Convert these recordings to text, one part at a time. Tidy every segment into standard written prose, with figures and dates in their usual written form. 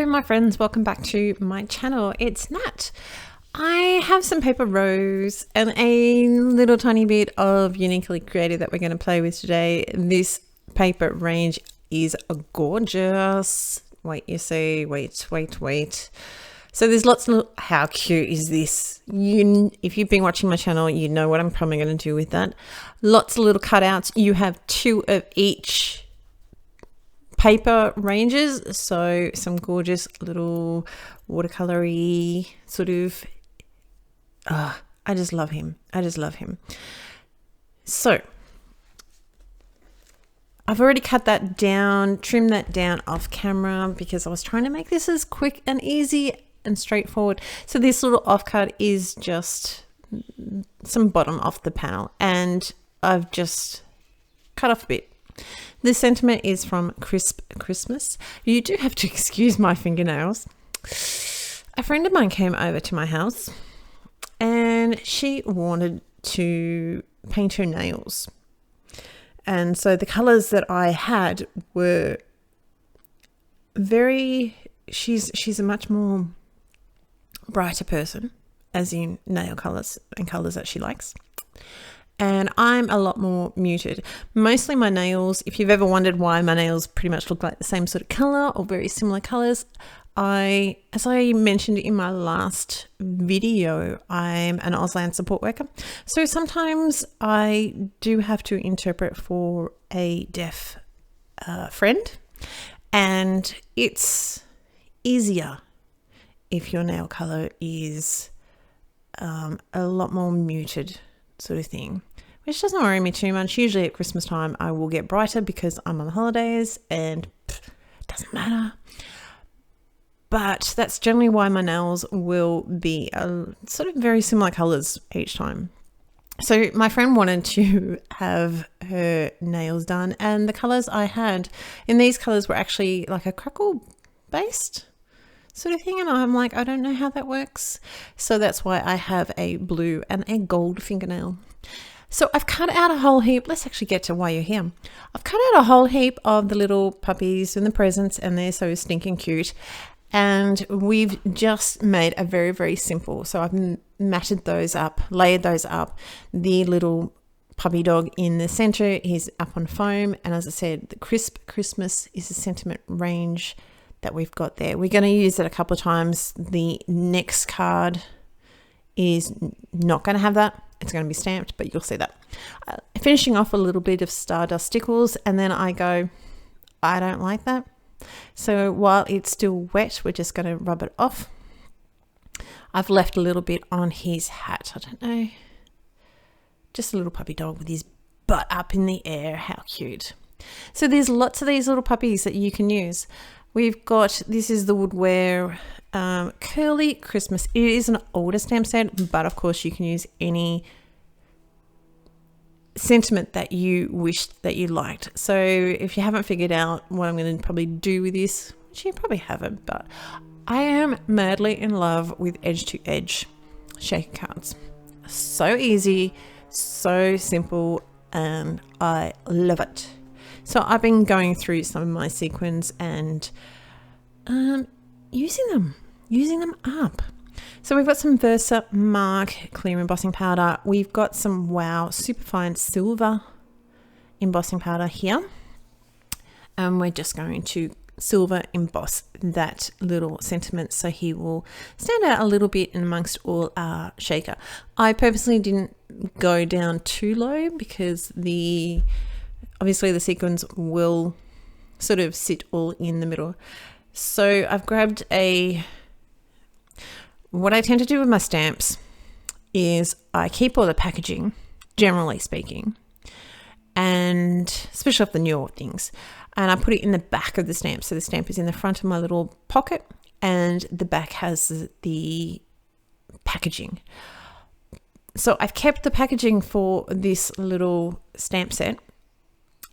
Hello my friends, welcome back to my channel. It's Nat. I have some paper rose and a little tiny bit of Uniquely Creative that we're going to play with today. This paper range is gorgeous. Wait. So there's lots of, how cute is this? If you've been watching my channel, you know what I'm probably going to do with that. Lots of little cutouts. You have 2 of each paper ranges, so some gorgeous little watercolory sort of I just love him. So I've already cut that down, trimmed that down off camera because I was trying to make this as quick and easy and straightforward. So this little offcut is just some bottom off the panel, and I've just cut off a bit. This sentiment is from Crisp Christmas. You do have to excuse my fingernails. A friend of mine came over to my house and she wanted to paint her nails. And so the colors that I had were she's a much more brighter person, as in nail colors and colors that she likes. And I'm a lot more muted. Mostly my nails, if you've ever wondered why my nails pretty much look like the same sort of color or very similar colors, as I mentioned in my last video, I'm an Auslan support worker. So sometimes I do have to interpret for a deaf friend, and it's easier if your nail color is a lot more muted sort of thing, which doesn't worry me too much. Usually at Christmas time I will get brighter because I'm on holidays and it doesn't matter. But that's generally why my nails will be sort of very similar colors each time. So my friend wanted to have her nails done, and the colors I had in these colors were actually like a crackle based sort of thing, and I'm like, I don't know how that works. So that's why I have a blue and a gold fingernail. So I've cut out a whole heap. Let's actually get to why you're here. I've cut out a whole heap of the little puppies and the presents, and they're so stinking cute. And we've just made a very, very simple. So I've matted those up, layered those up. The little puppy dog in the center is up on foam. And as I said, the Crisp Christmas is the sentiment range that we've got there. We're going to use it a couple of times. The next card is not going to have that. It's going to be stamped, but you'll see that. Finishing off a little bit of Stardust Stickles, and then I go, I don't like that. So while it's still wet, we're just going to rub it off. I've left a little bit on his hat. I don't know. Just a little puppy dog with his butt up in the air. How cute. So there's lots of these little puppies that you can use. We've got, this is the Woodware Curly Christmas. It is an older stamp set, but of course you can use any sentiment that you wished that you liked. So if you haven't figured out what I'm going to probably do with this, which you probably haven't, but I am madly in love with Edge to Edge shaker cards. So easy, so simple, and I love it. So I've been going through some of my sequins and using them up. So we've got some Versamark clear embossing powder. We've got some Wow Superfine Silver embossing powder here. And we're just going to silver emboss that little sentiment so he will stand out a little bit in amongst all our shaker. I purposely didn't go down too low because obviously the sequins will sort of sit all in the middle. So I've grabbed what I tend to do with my stamps is I keep all the packaging, generally speaking, and especially of the newer things, and I put it in the back of the stamp. So the stamp is in the front of my little pocket and the back has the packaging. So I've kept the packaging for this little stamp set.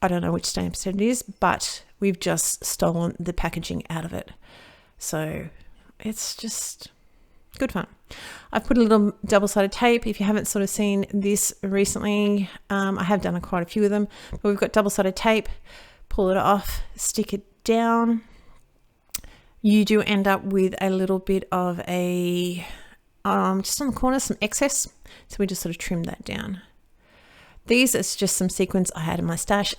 I don't know which stamp set it is, but we've just stolen the packaging out of it. So it's just good fun. I've put a little double-sided tape. If you haven't sort of seen this recently, I have done quite a few of them, but we've got double-sided tape. Pull it off, stick it down, you do end up with a little bit of a, just on the corner, some excess. So we just sort of trim that down. These is just some sequins I had in my stash.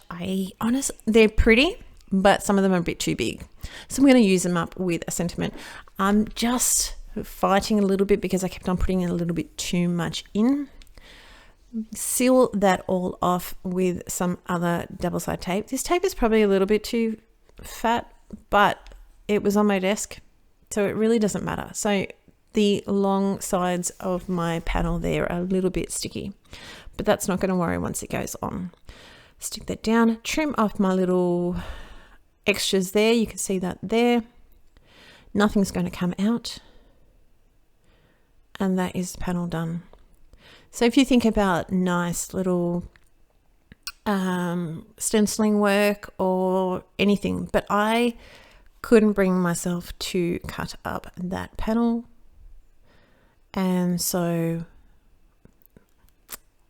They're pretty, but some of them are a bit too big. So I'm going to use them up with a sentiment. I'm just fighting a little bit because I kept on putting in a little bit too much in. Seal that all off with some other double-side tape. This tape is probably a little bit too fat, but it was on my desk, so it really doesn't matter. So the long sides of my panel there are a little bit sticky, but that's not going to worry once it goes on. Stick that down, trim off my little extras there. You can see that there. Nothing's going to come out. And that is the panel done. So if you think about nice little stenciling work or anything, but I couldn't bring myself to cut up that panel. And so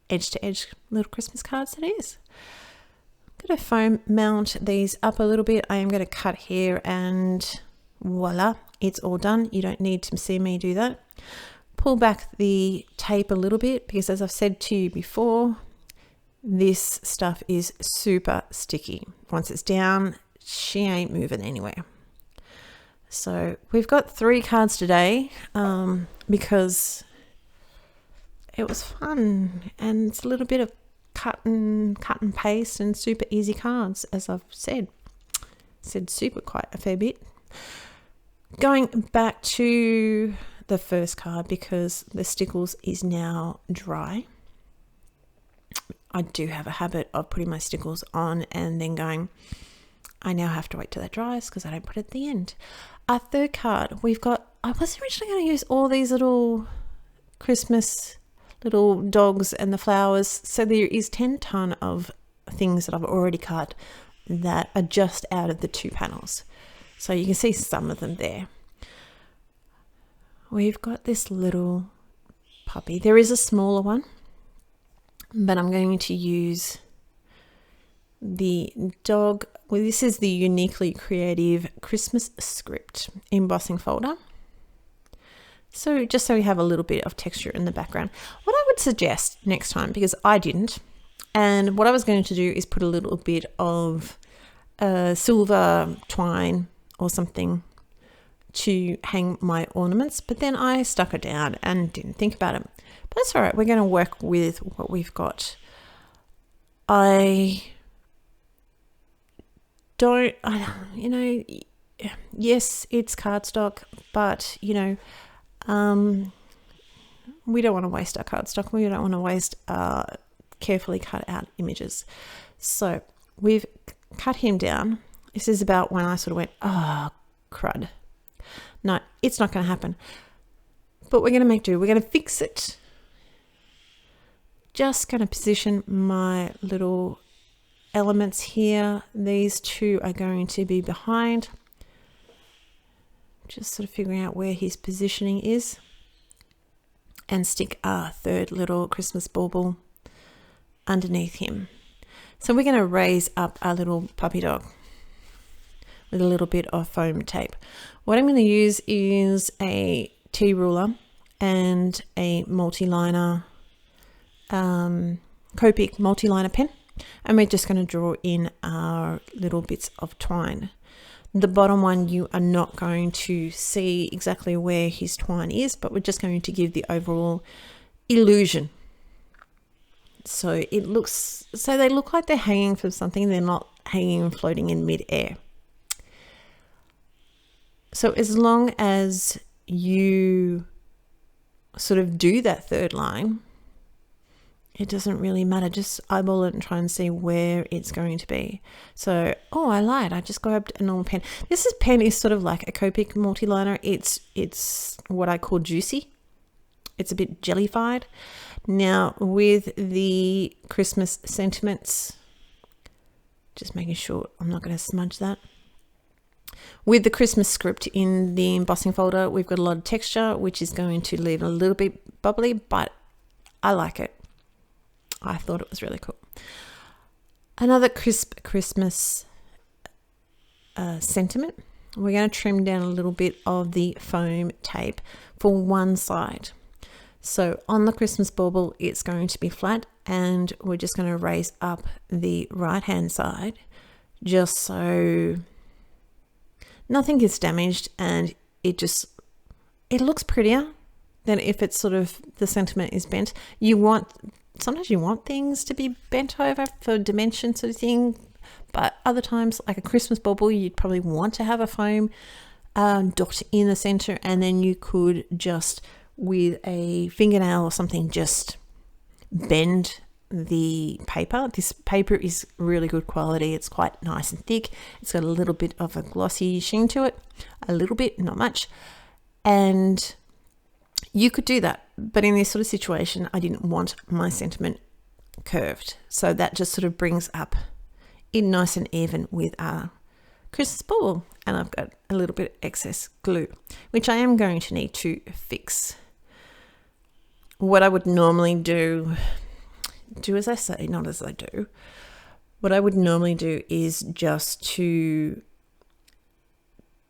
edge to edge little Christmas cards it is. I'm going to foam mount these up a little bit. I am going to cut here and voila, it's all done. You don't need to see me do that. Pull back the tape a little bit because, as I've said to you before, this stuff is super sticky. Once it's down, she ain't moving anywhere. So we've got 3 cards today because it was fun, and it's a little bit of cut and paste and super easy cards, as I've said super quite a fair bit. Going back to the first card, because the stickles is now dry. I do have a habit of putting my stickles on and then going, I now have to wait till that dries because I don't put it at the end. Our third card, we've got, I was originally going to use all these little Christmas little dogs and the flowers. So there is 10 ton of things that I've already cut that are just out of the 2 panels. So you can see some of them there. We've got this little puppy. There is a smaller one, but I'm going to use the dog. Well, this is the Uniquely Creative Christmas Script embossing folder. So just so we have a little bit of texture in the background. What I would suggest next time, because I didn't, and what I was going to do is put a little bit of silver twine or something to hang my ornaments, but then I stuck it down and didn't think about it. But that's all right. We're going to work with what we've got. Yes, it's cardstock, but we don't want to waste our cardstock. We don't want to waste carefully cut out images. So we've cut him down. This is about when I sort of went, oh, crud. No, it's not going to happen. But we're going to make do. We're going to fix it. Just going to position my little elements here. These 2 are going to be behind. Just sort of figuring out where his positioning is. And stick our 3rd little Christmas bauble underneath him. So we're going to raise up our little puppy dog with a little bit of foam tape. What I'm going to use is a T-ruler and a multi-liner, Copic multi-liner pen, and we're just going to draw in our little bits of twine. The bottom one, you are not going to see exactly where his twine is, but we're just going to give the overall illusion. So they look like they're hanging from something. They're not hanging and floating in mid-air. So as long as you sort of do that 3rd line, it doesn't really matter. Just eyeball it and try and see where it's going to be. So, I lied. I just grabbed a normal pen. This pen is sort of like a Copic multi-liner. It's what I call juicy. It's a bit jellified. Now, with the Christmas sentiments, just making sure I'm not going to smudge that. With the Christmas script in the embossing folder, we've got a lot of texture, which is going to leave a little bit bubbly, but I like it. I thought it was really cool. Another crisp Christmas sentiment we're going to trim down a little bit of the foam tape for one side. So on the Christmas bauble, it's going to be flat, and we're just going to raise up the right hand side just so nothing gets damaged, and it looks prettier than if it's sort of the sentiment is bent. Sometimes you want things to be bent over for dimension sort of thing, but other times, like a Christmas bauble, you'd probably want to have a foam dot in the center, and then you could just, with a fingernail or something, just bend the paper. This paper is really good quality. It's quite nice and thick. It's got a little bit of a glossy sheen to it, a little bit, not much. And you could do that, but in this sort of situation, I didn't want my sentiment curved. So that just sort of brings up in nice and even with our Christmas bauble. And I've got a little bit of excess glue, which I am going to need to fix. What I would normally do as I say, not as I do. What I would normally do is just to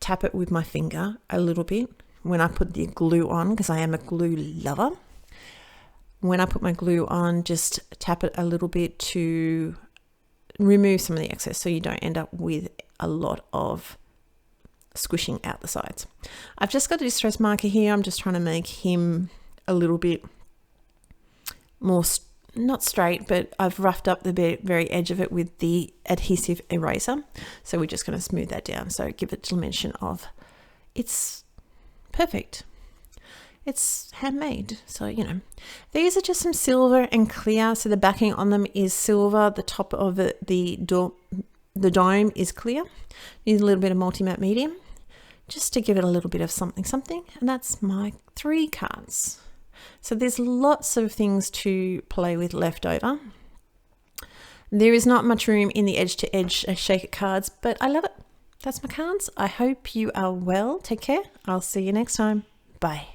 tap it with my finger a little bit when I put the glue on, because I am a glue lover. When I put my glue on, just tap it a little bit to remove some of the excess so you don't end up with a lot of squishing out the sides. I've just got a distress marker here. I'm just trying to make him a little bit more, not straight, but I've roughed up the very edge of it with the adhesive eraser. So we're just going to smooth that down. So give it dimension of, it's perfect. It's handmade. So, these are just some silver and clear. So the backing on them is silver. The top of the dome is clear. Need a little bit of multi-matte medium just to give it a little bit of something. And that's my 3 cards. So there's lots of things to play with left over. There is not much room in the edge to edge Shake It cards, but I love it. That's my cards. I hope you are well. Take care. I'll see you next time. Bye.